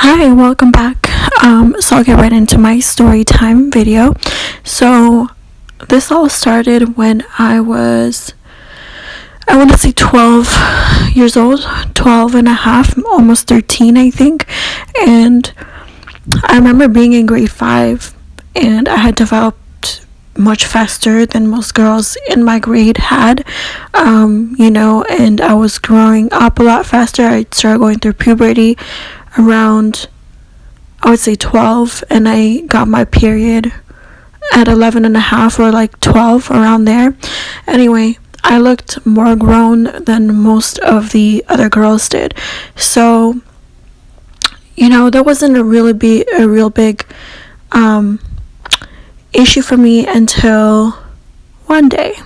Hi, welcome back. So I'll get right into my story time video. So this all started when I want to say 12 years old, 12 and a half, almost 13, I think. And I remember being in grade 5, and I had developed much faster than most girls in my grade had, and I was growing up a lot faster. I started going through puberty around, I would say 12, and I got my period at 11 and a half or like 12, around there. Anyway, I looked more grown than most of the other girls did. So, there wasn't a real big issue for me until one day.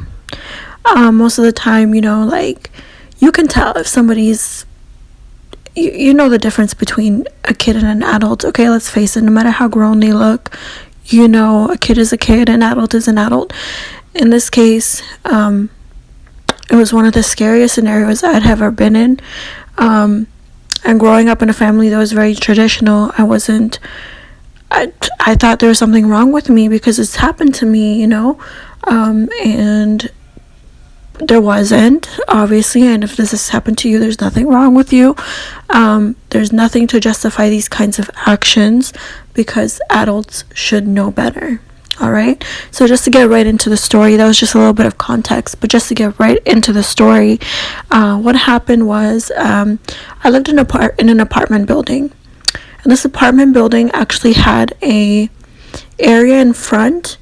Most of the time, you can tell if somebody's, you know the difference between a kid and an adult. Okay, let's face it, no matter how grown they look, a kid is a kid, an adult is an adult. In this case, it was one of the scariest scenarios I'd ever been in. And growing up in a family that was very traditional, I thought there was something wrong with me because it's happened to me, and there wasn't, obviously. And if this has happened to you, there's nothing wrong with you. There's nothing to justify these kinds of actions, because adults should know better. All right, so just to get right into the story, that was just a little bit of context, but just to get right into the story, what happened was, I lived in an apartment building, and this apartment building actually had a area in front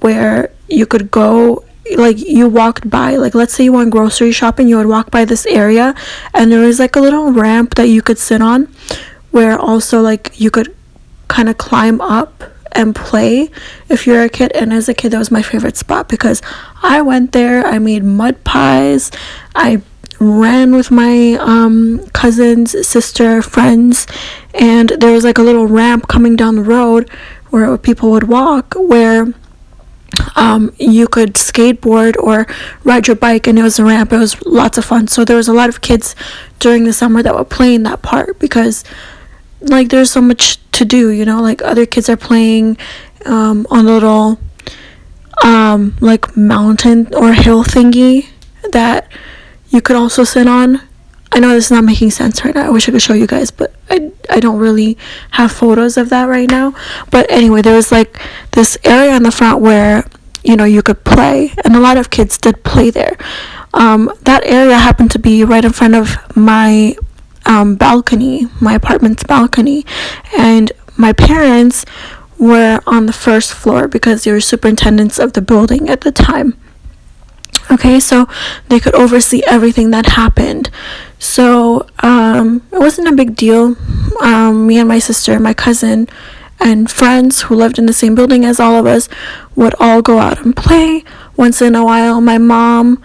where you could go, like, you walked by, like, let's say you went grocery shopping, you would walk by this area, and there was like a little ramp that you could sit on, where also, like, you could kind of climb up and play if you're a kid. And as a kid, that was my favorite spot, because I went there, I made mud pies, I ran with my cousins, sister, friends, and there was like a little ramp coming down the road where people would walk, where you could skateboard or ride your bike, and it was a ramp. It was lots of fun. So there was a lot of kids during the summer that would play in that part, because like there's so much to do, like other kids are playing on a little like mountain or hill thingy that you could also sit on. I know this is not making sense right now. I wish I could show you guys, but I don't really have photos of that right now. But anyway, there was like this area in the front where you could play, and a lot of kids did play there. That area happened to be right in front of my balcony, my apartment's balcony, and my parents were on the first floor because they were superintendents of the building at the time. Okay, so they could oversee everything that happened. So it wasn't a big deal. Me and my sister, my cousin, and friends who lived in the same building as all of us would all go out and play. Once in a while, my mom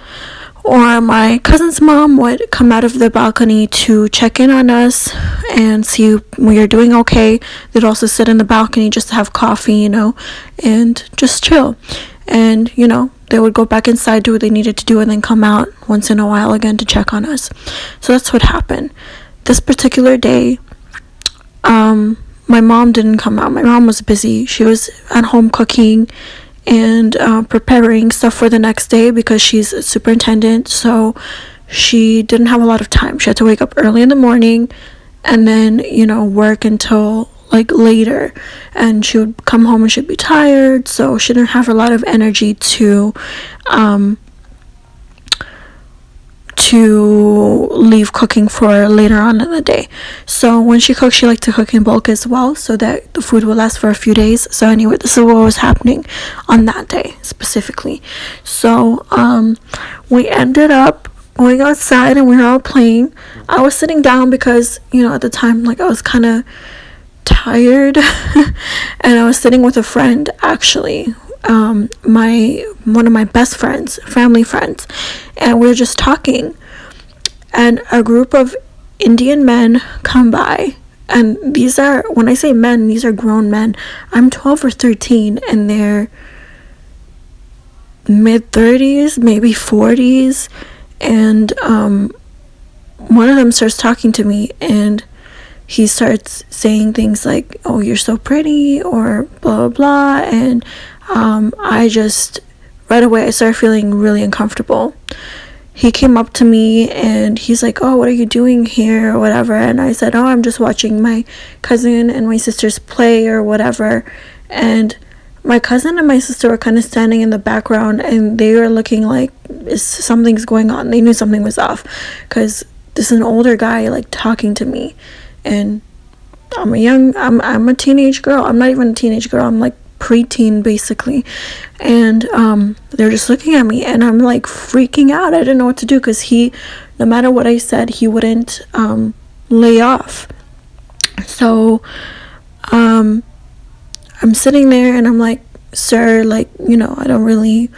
or my cousin's mom would come out of the balcony to check in on us and see we are doing okay. They'd also sit in the balcony just to have coffee, and just chill. And, they would go back inside, do what they needed to do, and then come out once in a while again to check on us. So that's what happened. This particular day, my mom didn't come out. My mom was busy. She was at home cooking and preparing stuff for the next day, because she's a superintendent, so she didn't have a lot of time. She had to wake up early in the morning and then work until like later, and she would come home and she'd be tired, so she didn't have a lot of energy to leave cooking for later on in the day. So when she cooked, she liked to cook in bulk as well, so that the food would last for a few days. So anyway, this is what was happening on that day specifically. So we ended up going outside and we were all playing. I was sitting down because at the time, like, I was kind of tired and I was sitting with a friend, actually, one of my best friends, family friends, and we were just talking, and a group of Indian men come by, and these are, when I say men, these are grown men. I'm 12 or 13, and they're mid-30s, maybe 40s, and one of them starts talking to me, and he starts saying things like, oh, you're so pretty, or blah blah blah. And I just, right away, I started feeling really uncomfortable. He came up to me and he's like, oh, what are you doing here, or whatever. And I said, oh, I'm just watching my cousin and my sisters play, or whatever. And my cousin and my sister were kind of standing in the background, and they were looking like something's going on. They knew something was off, because this is an older guy like talking to me, and I'm a teenage girl. I'm not even a teenage girl. I'm like preteen basically. And they're just looking at me, and I'm like freaking out. I didn't know what to do, because he, no matter what I said, he wouldn't lay off. So I'm sitting there and I'm like, sir, like, you know, I don't really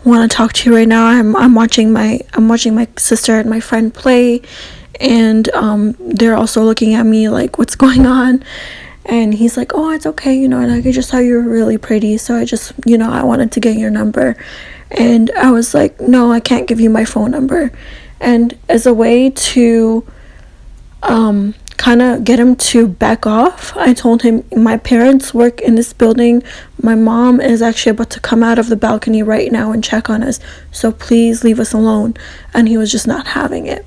want to talk to you right now. I'm watching my sister and my friend play, and they're also looking at me like, what's going on? And he's like, oh, it's okay, you know, and I just saw you were really pretty, so I just, you know, I wanted to get your number. And I was like, no, I can't give you my phone number. And as a way to kind of get him to back off, I told him, my parents work in this building. My mom is actually about to come out of the balcony right now and check on us, so please leave us alone. And he was just not having it.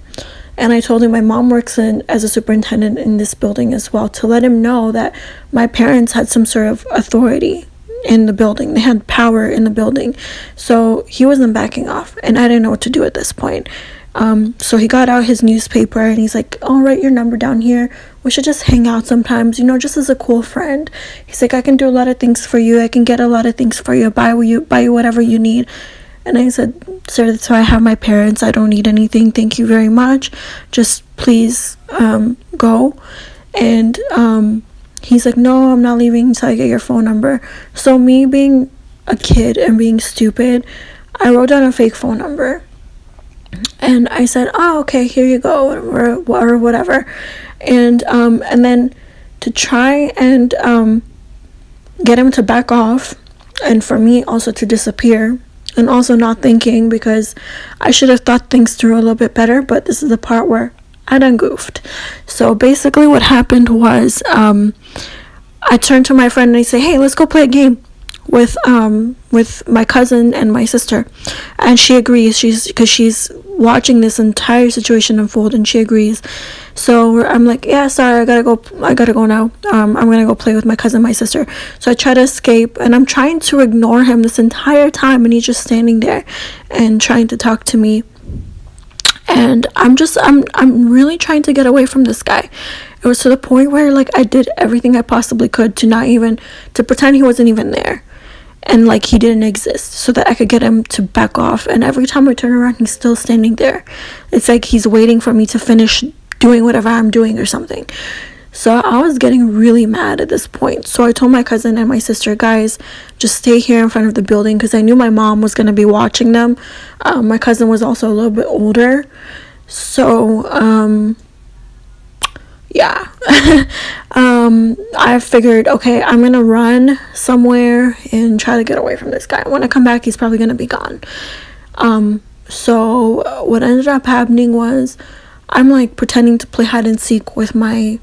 And I told him my mom works as a superintendent in this building as well, to let him know that my parents had some sort of authority in the building. They had power in the building. So he wasn't backing off, and I didn't know what to do at this point. So he got out his newspaper, and he's like, oh, write your number down here. We should just hang out sometimes, you know, just as a cool friend. He's like, I can do a lot of things for you. I can get a lot of things for you. Buy you whatever you need. And I said, sir, that's why I have my parents. I don't need anything. Thank you very much. Just please go. And he's like, no, I'm not leaving until I get your phone number. So me being a kid and being stupid, I wrote down a fake phone number. And I said, oh, okay, here you go, or whatever. And then to try and get him to back off, and for me also to disappear, and also not thinking, because I should have thought things through a little bit better, but this is the part where I done goofed. So basically what happened was, I turned to my friend and I say, hey, let's go play a game with my cousin and my sister. And she agrees, because she's watching this entire situation unfold, and she agrees. So I'm like, yeah, sorry, I gotta go now. I'm gonna go play with my cousin and my sister. So I try to escape, and I'm trying to ignore him this entire time, and he's just standing there and trying to talk to me. And I'm really trying to get away from this guy. It was to the point where, like, I did everything I possibly could to pretend he wasn't even there, and like he didn't exist, so that I could get him to back off. And every time I turn around, he's still standing there. It's like he's waiting for me to finish doing whatever I'm doing or something. So I was getting really mad at this point. So I told my cousin and my sister, guys, just stay here in front of the building, because I knew my mom was going to be watching them. My cousin was also a little bit older. So yeah. I figured, okay, I'm gonna run somewhere and try to get away from this guy. When I come back, he's probably gonna be gone. So what ended up happening was, I'm like pretending to play hide and seek with my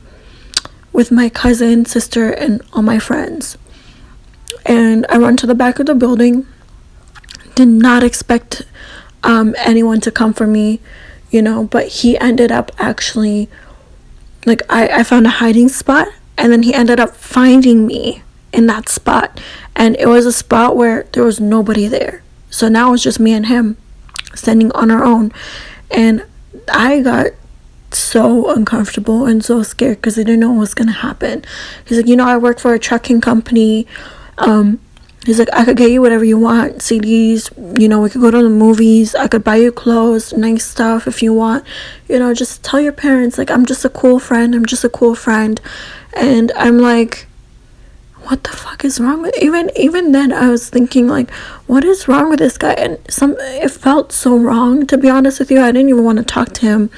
cousin, sister, and all my friends. And I run to the back of the building. Did not expect anyone to come for me, you know, but he ended up actually, like, I found a hiding spot, and then he ended up finding me in that spot. And it was a spot where there was nobody there. So now it was just me and him standing on our own. And I got so uncomfortable and so scared, because I didn't know what was going to happen. He's like, you know, I work for a trucking company. He's like, I could get you whatever you want, CDs, you know, we could go to the movies, I could buy you clothes, nice stuff if you want, you know, just tell your parents, like, I'm just a cool friend. And I'm like, what the fuck is wrong with, even then I was thinking, like, what is wrong with this guy? And it felt so wrong, to be honest with you. I didn't even want to talk to him.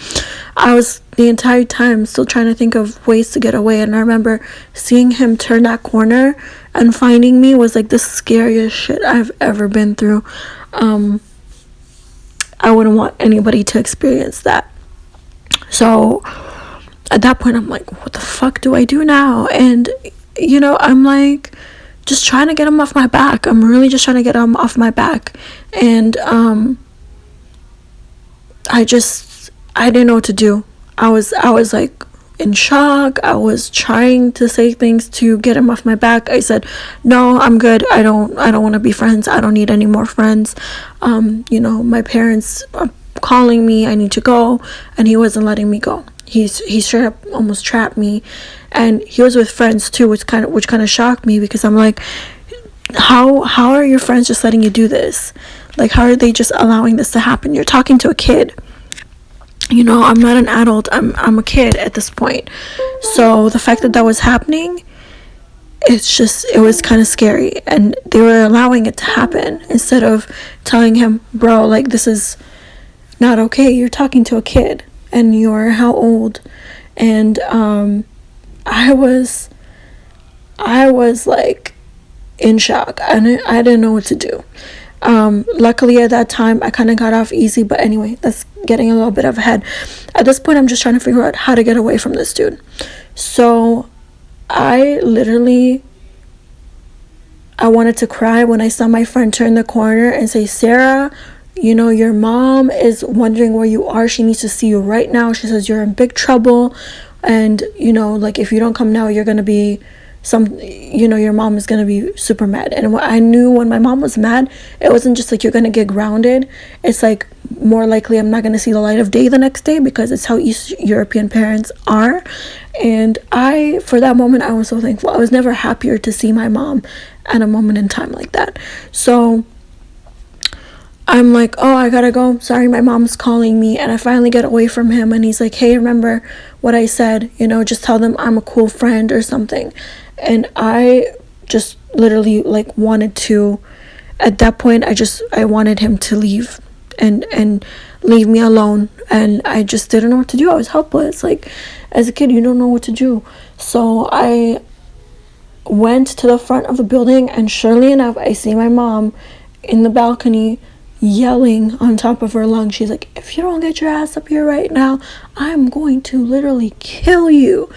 I was the entire time still trying to think of ways to get away. And I remember seeing him turn that corner and finding me was like the scariest shit I've ever been through. I wouldn't want anybody to experience that. So at that point, I'm like, what the fuck do I do now? And, I'm like, just trying to get him off my back. I'm really just trying to get him off my back. And I didn't know what to do. I was like in shock. I was trying to say things to get him off my back. I said, no, I'm good. I don't want to be friends. I don't need any more friends. My parents are calling me. I need to go. And he wasn't letting me go. He straight up almost trapped me. And he was with friends too, which kind of shocked me, because I'm like, how are your friends just letting you do this? Like, how are they just allowing this to happen? You're talking to a kid. I'm not an adult. I'm a kid at this point. So the fact that was happening, it was kind of scary. And they were allowing it to happen instead of telling him, bro, like, this is not okay. You're talking to a kid, and you're how old? And I was like in shock. I didn't know what to do. Luckily at that time I kind of got off easy, but anyway, that's getting a little bit ahead. At this point, I'm just trying to figure out how to get away from this dude. So I wanted to cry when I saw my friend turn the corner and say, Sarah, your mom is wondering where you are. She needs to see you right now. She says you're in big trouble, and like, if you don't come now, you're gonna be your mom is gonna be super mad. And I knew when my mom was mad, it wasn't just like you're gonna get grounded. It's like, more likely I'm not gonna see the light of day the next day, because it's how East European parents are. And for that moment, I was so thankful. I was never happier to see my mom at a moment in time like that. So I'm like, oh, I gotta go. Sorry, my mom's calling me. And I finally get away from him, and he's like, hey, remember what I said? Just tell them I'm a cool friend or something. And I just literally like wanted to, at that point, I wanted him to leave and leave me alone. And I just didn't know what to do. I was helpless. Like, as a kid, you don't know what to do. So I went to the front of the building, and surely enough, I see my mom in the balcony yelling on top of her lungs. She's like, if you don't get your ass up here right now, I'm going to literally kill you.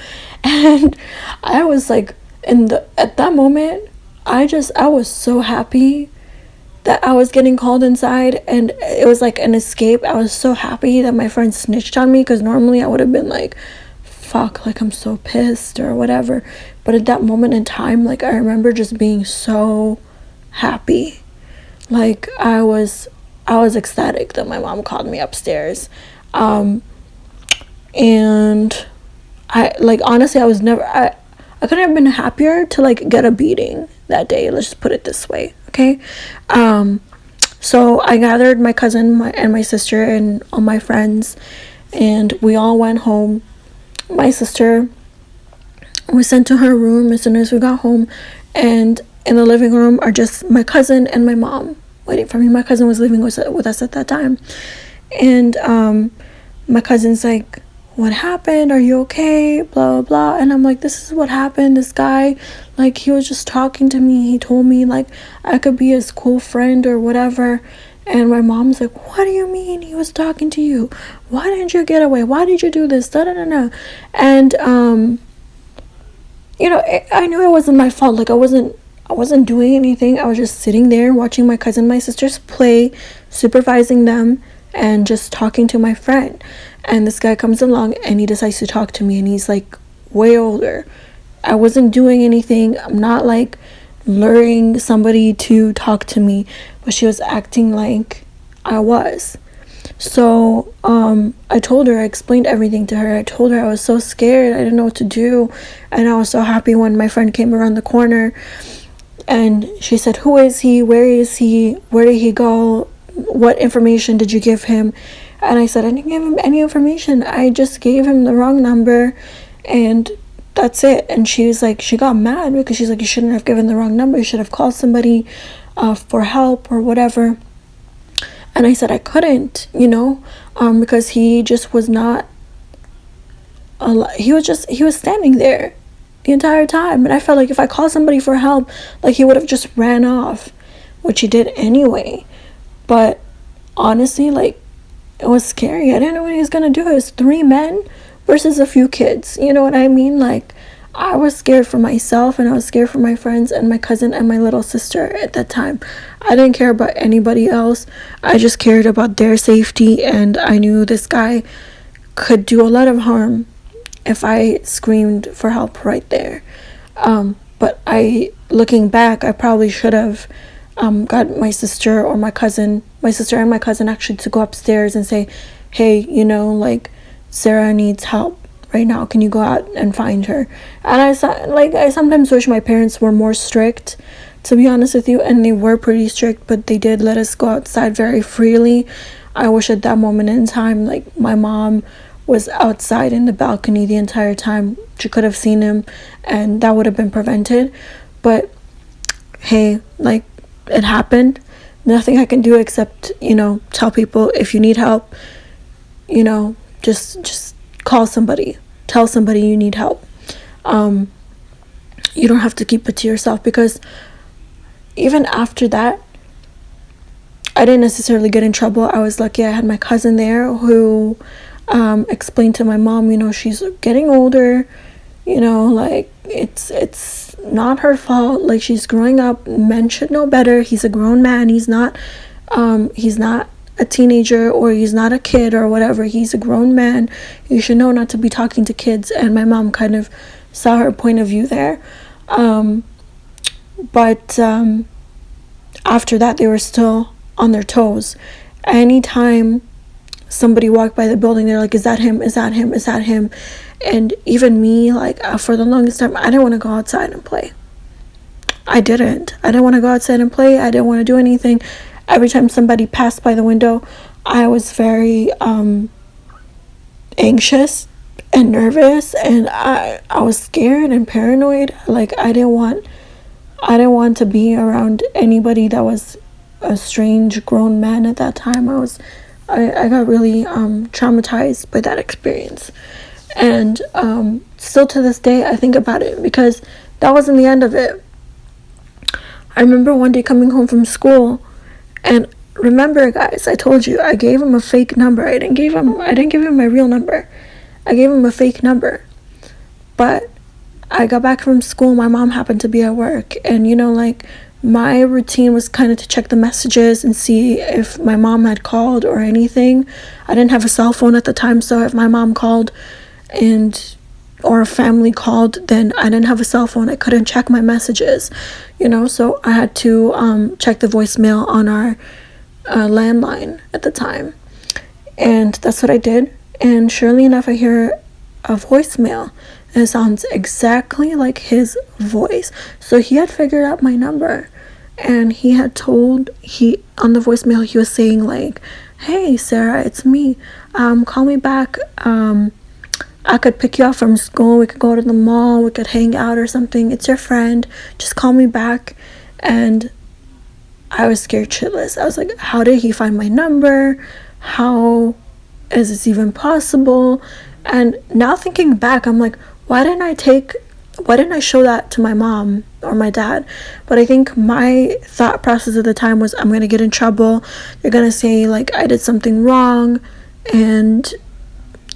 And I was like, at that moment, I was so happy that I was getting called inside, and it was like an escape. I was so happy that my friend snitched on me, because normally I would have been like, fuck, like, I'm so pissed or whatever. But at that moment in time, like, I remember just being so happy. Like, I was ecstatic that my mom called me upstairs. And I, like, honestly, I couldn't have been happier to, like, get a beating that day. Let's just put it this way, okay? So I gathered my cousin and my sister and all my friends, and we all went home. My sister was sent to her room as soon as we got home, and in the living room are just my cousin and my mom waiting for me. My cousin was living with us at that time. And my cousin's like, what happened? Are you okay? Blah, blah, blah. And I'm like, this is what happened. This guy, like, he was just talking to me. He told me, like, I could be his cool friend or whatever. And my mom's like, what do you mean he was talking to you? Why didn't you get away? Why did you do this? Da, da, da, da. And, I knew it wasn't my fault. Like, I wasn't doing anything. I was just sitting there watching my cousin and my sisters play, supervising them, and just talking to my friend. And this guy comes along, and he decides to talk to me, and he's like way older. I wasn't doing anything. I'm not like luring somebody to talk to me, but she was acting like I was. So I told her, I explained everything to her. I told her I was so scared, I didn't know what to do. And I was so happy when my friend came around the corner, and she said, who is he? Where is he? Where did he go? What information did you give him? And I said, I didn't give him any information. I just gave him the wrong number, and that's it. And she was like, she got mad because she's like, you shouldn't have given the wrong number. You should have called somebody for help or whatever. And I said I couldn't, because he just was not, he was standing there the entire time. And I felt like if I called somebody for help, like, he would have just ran off, which he did anyway. But honestly, like, it was scary. I didn't know what he was gonna do. It was 3 men versus a few kids. You know what I mean? Like, I was scared for myself, and I was scared for my friends and my cousin and my little sister at that time. I didn't care about anybody else. I just cared about their safety, and I knew this guy could do a lot of harm if I screamed for help right there. But looking back, I probably should have got my sister and my cousin actually, to go upstairs and say, hey, like, Sarah needs help right now. Can you go out and find her? And I sometimes wish my parents were more strict, to be honest with you, and they were pretty strict, but they did let us go outside very freely. I wish at that moment in time, like, my mom was outside in the balcony the entire time. She could have seen him, and that would have been prevented. But hey, like, it happened. Nothing I can do except, tell people, if you need help, just call somebody. Tell somebody you need help. You don't have to keep it to yourself, because even after that, I didn't necessarily get in trouble. I was lucky I had my cousin there who explained to my mom, she's getting older, like, it's not her fault. Like, she's growing up. Men should know better. He's a grown man. He's not a teenager, or he's not a kid or whatever. He's a grown man. You should know not to be talking to kids. And my mom kind of saw her point of view there. But after that, they were still on their toes. Anytime somebody walked by the building, they're like, is that him? Is that him? Is that him? And even me, like, for the longest time, I didn't want to go outside and play. I didn't want to go outside and play. I didn't want to do anything. Every time somebody passed by the window, I was very anxious and nervous, and I was scared and paranoid. Like, I didn't want to be around anybody that was a strange grown man at that time. I got really traumatized by that experience. And still to this day, I think about it, because that wasn't the end of it. I remember one day coming home from school, and remember, guys, I told you I gave him a fake number. I didn't give him my real number. I gave him a fake number. But I got back from school. My mom happened to be at work, and like, my routine was kind of to check the messages and see if my mom had called or anything. I didn't have a cell phone at the time, so if my mom called or a family called, then I didn't have a cell phone. I couldn't check my messages, so I had to check the voicemail on our landline at the time. And that's what I did. And surely enough, I hear a voicemail, and it sounds exactly like his voice. So he had figured out my number, and he had on the voicemail, he was saying, like, hey, Sarah, it's me. Call me back. I could pick you up from school. We could go to the mall. We could hang out or something. It's your friend. Just call me back. And I was scared shitless. I was like, how did he find my number? How is this even possible? And now thinking back, I'm like, why didn't I show that to my mom or my dad? But I think my thought process at the time was, I'm going to get in trouble. They're going to say, like, I did something wrong, and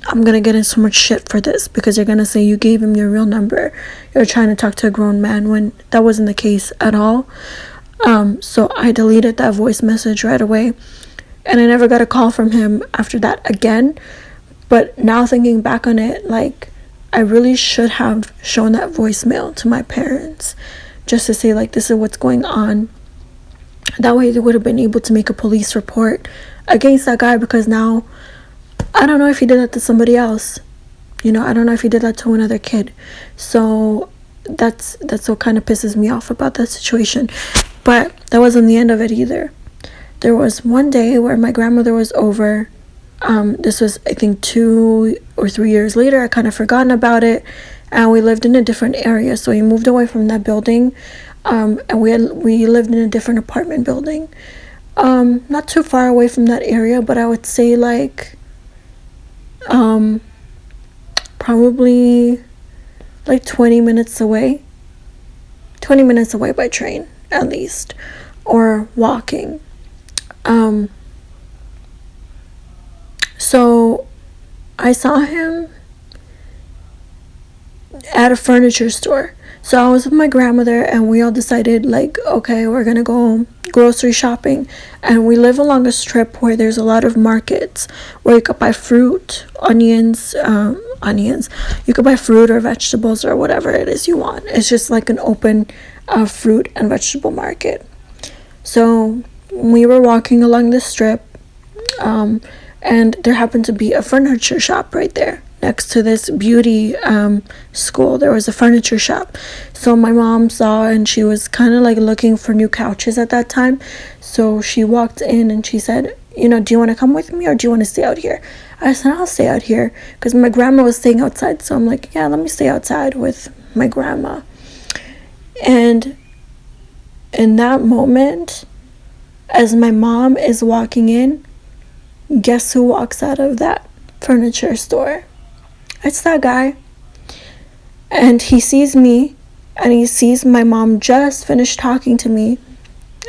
I'm going to get in so much shit for this, because they're going to say you gave him your real number. You're trying to talk to a grown man, when that wasn't the case at all. So I deleted that voice message right away, and I never got a call from him after that again. But now thinking back on it, like, I really should have shown that voicemail to my parents, just to say, like, this is what's going on. That way they would have been able to make a police report against that guy, because now I don't know if he did that to somebody else. I don't know if he did that to another kid. So that's what kind of pisses me off about that situation. But that wasn't the end of it either. There was one day where my grandmother was over. This was, I think, 2 or 3 years later. I kind of forgotten about it, and we lived in a different area. So we moved away from that building, and we lived in a different apartment building, not too far away from that area, but I would say, like, probably like 20 minutes away by train, at least, or walking. So I saw him at a furniture store. So I was with my grandmother, and we all decided, like, okay, we're gonna go grocery shopping. And we live along a strip where there's a lot of markets where you could buy fruit, onions. You could buy fruit or vegetables or whatever it is you want. It's just like an open fruit and vegetable market. So we were walking along this strip, and there happened to be a furniture shop right there. Next to this beauty school, there was a furniture shop. So my mom saw, and she was kind of like looking for new couches at that time. So she walked in and she said, do you want to come with me, or do you want to stay out here? I said, I'll stay out here, because my grandma was staying outside. So I'm like, yeah, let me stay outside with my grandma. And in that moment, as my mom is walking in, guess who walks out of that furniture store? It's that guy. And he sees me, and he sees my mom just finished talking to me,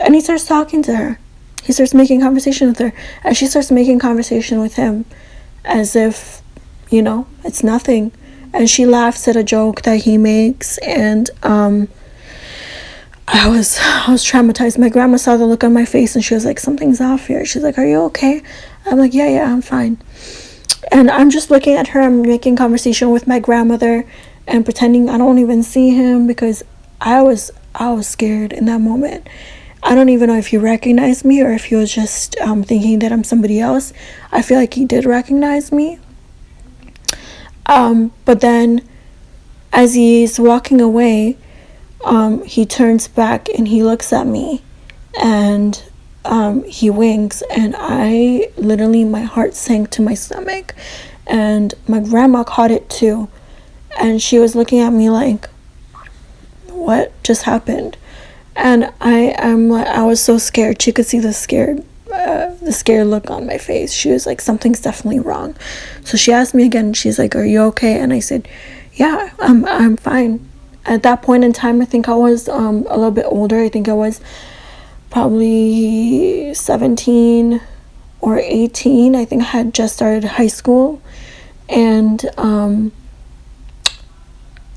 and he starts talking to her. He starts making conversation with her, and she starts making conversation with him as if, it's nothing. And she laughs at a joke that he makes, and I was traumatized. My grandma saw the look on my face, and she was like, something's off here. She's like, are you okay? I'm like, yeah, I'm fine. And I'm just looking at her. I'm making conversation with my grandmother and pretending I don't even see him, because I was scared in that moment. I don't even know if he recognized me or if he was just thinking that I'm somebody else. I feel like he did recognize me. But then as he's walking away, he turns back and he looks at me, and he winks, and I literally, my heart sank to my stomach, and my grandma caught it too, and she was looking at me like, what just happened? And I was so scared. She could see the scared look on my face. She was like, something's definitely wrong. So she asked me again. She's like, are you okay? And I said, yeah, I'm fine. At that point in time, I think I was a little bit older. I think I was probably 17 or 18. I think I had just started high school, and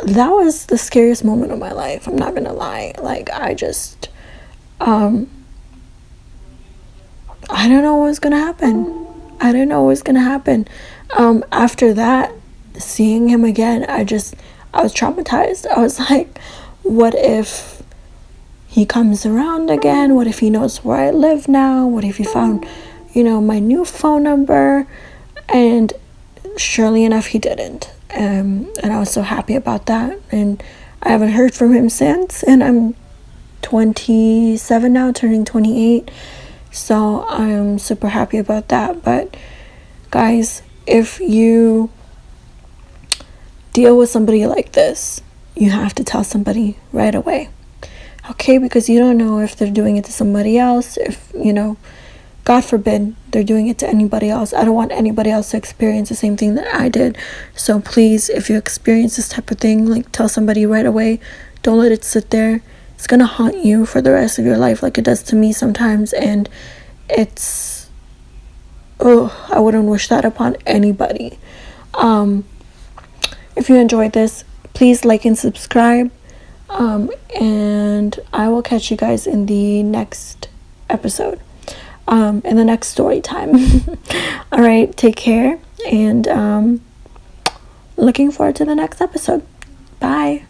that was the scariest moment of my life. I'm not gonna lie. Like, I just I don't know what was gonna happen. After that, seeing him again, I was traumatized. I was like, what if he comes around again? What if he knows where I live now? What if he found, my new phone number? And surely enough, he didn't. And I was so happy about that. And I haven't heard from him since. And I'm 27 now, turning 28. So I'm super happy about that. But guys, if you deal with somebody like this, you have to tell somebody right away. Okay, because you don't know if they're doing it to somebody else, if, God forbid, they're doing it to anybody else. I don't want anybody else to experience the same thing that I did. So please, if you experience this type of thing, like, tell somebody right away. Don't let it sit there. It's gonna haunt you for the rest of your life, like it does to me sometimes. And I wouldn't wish that upon anybody. If you enjoyed this, please like and subscribe. And I will catch you guys in the next episode, in the next story time. All right, take care, and looking forward to the next episode. Bye.